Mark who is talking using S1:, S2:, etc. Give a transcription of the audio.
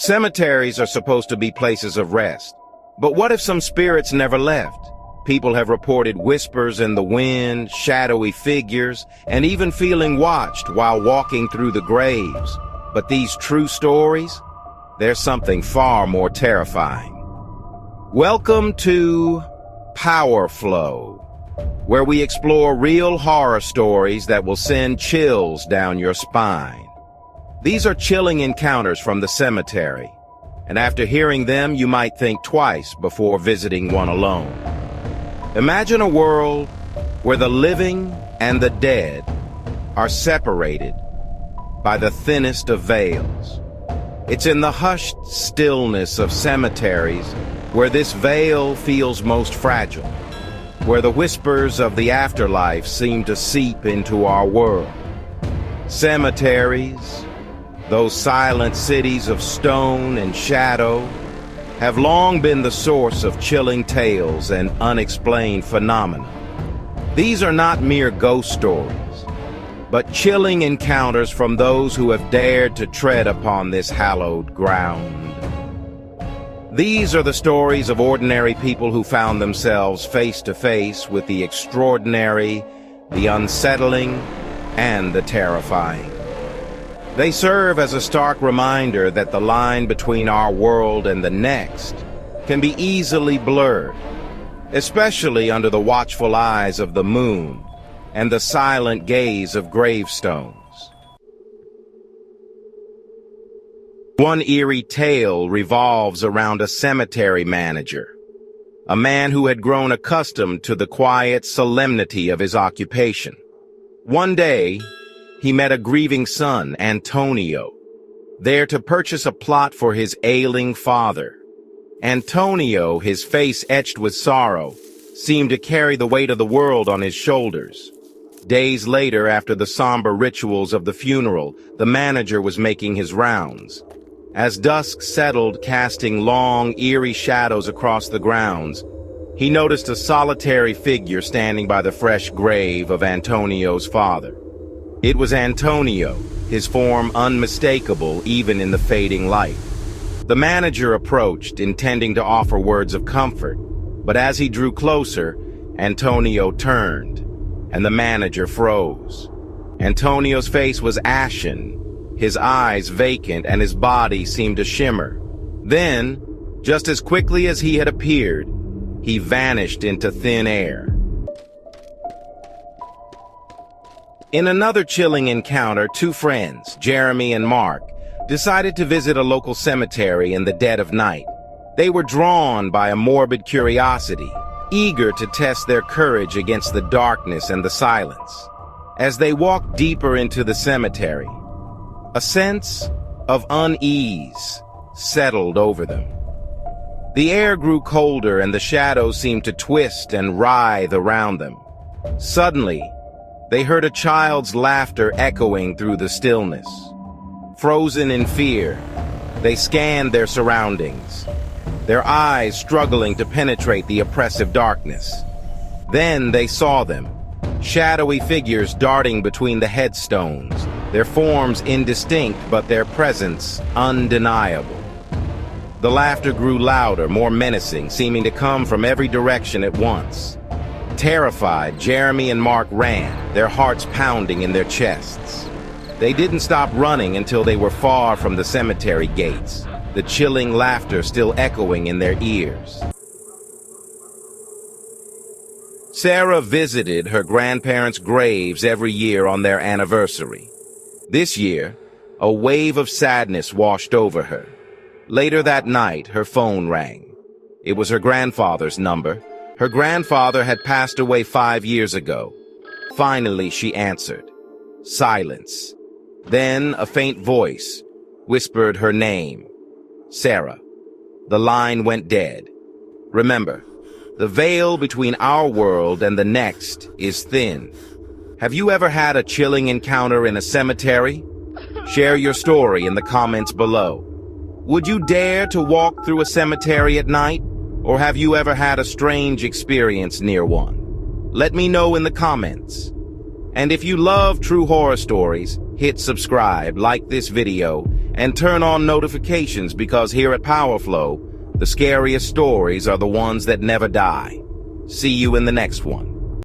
S1: Cemeteries are supposed to be places of rest. But what if some spirits never left? People have reported whispers in the wind, shadowy figures, and even feeling watched while walking through the graves. But these true stories? There's something far more terrifying. Welcome to POWERFLOW, where we explore real horror stories that will send chills down your spine. These are chilling encounters from the cemetery, and after hearing them, you might think twice before visiting one alone. Imagine a world where the living and the dead are separated by the thinnest of veils. It's in the hushed stillness of cemeteries where this veil feels most fragile, where the whispers of the afterlife seem to seep into our world. Cemeteries, those silent cities of stone and shadow, have long been the source of chilling tales and unexplained phenomena. These are not mere ghost stories, but chilling encounters from those who have dared to tread upon this hallowed ground. These are the stories of ordinary people who found themselves face to face with the extraordinary, the unsettling, and the terrifying. They serve as a stark reminder that the line between our world and the next can be easily blurred, especially under the watchful eyes of the moon and the silent gaze of gravestones. One eerie tale revolves around a cemetery manager, a man who had grown accustomed to the quiet solemnity of his occupation. One day, he met a grieving son, Antonio, there to purchase a plot for his ailing father. Antonio, his face etched with sorrow, seemed to carry the weight of the world on his shoulders. Days later, after the somber rituals of the funeral, the manager was making his rounds. As dusk settled, casting long, eerie shadows across the grounds, he noticed a solitary figure standing by the fresh grave of Antonio's father. It was Antonio, his form unmistakable even in the fading light. The manager approached, intending to offer words of comfort, but as he drew closer, Antonio turned, and the manager froze. Antonio's face was ashen, his eyes vacant, and his body seemed to shimmer. Then, just as quickly as he had appeared, he vanished into thin air. In another chilling encounter, two friends, Jeremy and Mark, decided to visit a local cemetery in the dead of night. They were drawn by a morbid curiosity, eager to test their courage against the darkness and the silence. As they walked deeper into the cemetery, a sense of unease settled over them. The air grew colder and the shadows seemed to twist and writhe around them. Suddenly, they heard a child's laughter echoing through the stillness. Frozen in fear, they scanned their surroundings, their eyes struggling to penetrate the oppressive darkness. Then they saw them, shadowy figures darting between the headstones, their forms indistinct but their presence undeniable. The laughter grew louder, more menacing, seeming to come from every direction at once. Terrified, Jeremy and Mark ran, their hearts pounding in their chests. They didn't stop running until they were far from the cemetery gates, the chilling laughter still echoing in their ears. Sarah visited her grandparents' graves every year on their anniversary. This year, a wave of sadness washed over her. Later that night, her phone rang. It was her grandfather's number. Her grandfather had passed away 5 years ago. Finally, she answered. Silence. Then a faint voice whispered her name. Sarah. The line went dead. Remember, the veil between our world and the next is thin. Have you ever had a chilling encounter in a cemetery? Share your story in the comments below. Would you dare to walk through a cemetery at night? Or have you ever had a strange experience near one? Let me know in the comments. And if you love true horror stories, hit subscribe, like this video, and turn on notifications because here at POWERFLOW, the scariest stories are the ones that never die. See you in the next one.